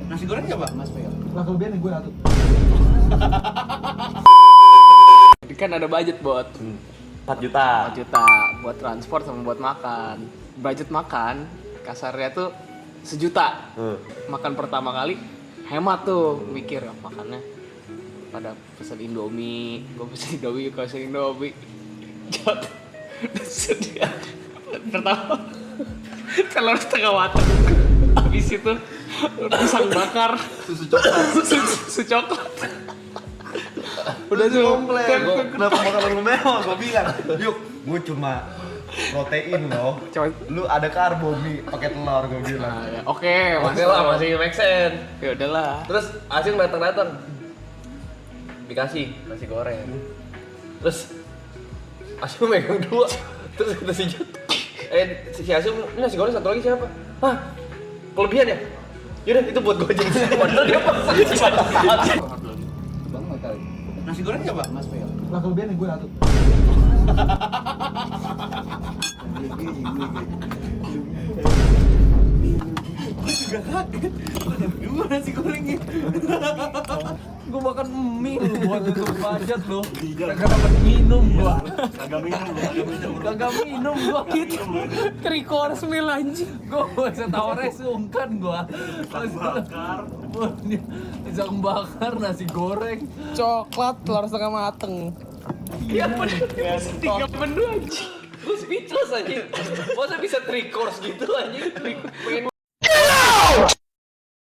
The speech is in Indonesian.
Nasi goreng coba Mas Peo. Lah kelebihan gue atuh. Kan ada budget buat 4 juta. 4 juta buat transport sama buat makan. Budget makan kasarnya tuh 1 juta. Makan pertama kali hemat tuh, mikir ya makannya pada pesen Indomie, gue pesen Indomie, gue pesen Indomie. Jod. Sedia. Pertama telur setengah matang. Habis itu pisang bakar, Susu coklat. susu coklat. Udah komplain. Gua kenapa makanan lu mewah? Gua bilang, yuk, gua cuma protein loh. Coba. Lu ada karbo mie pakai telur gua bilang. Nah, ya. Oke, Oke lah, masih make sense. Ya udahlah. Terus Asin datang dikasih nasi goreng. Terus Asin megang 2. Terus kata si Jod, si Asin, ini nasi goreng satu lagi siapa? Hah? Kelebihan ya? Yaudah itu buat gue aja. Padahal dia pesan. Bang mau kali. Nasi goreng coba Mas Peo. Lah kelebihan gue atuh. Juga kaget. Ada 2 nasi gorengnya. Gue makan mie buat untuk budget loh. Kagak dapat minum gua. Kagak minum gua gitu. 3 course meal anjing. Gua bisa tawarnya sungkan gua. Pisang bakar, nasi goreng. Coklat telur setengah mateng. Iya bener. 3 menu anjing. Gue speechless anjing. Masa bisa 3 course gitu anjing. Pengen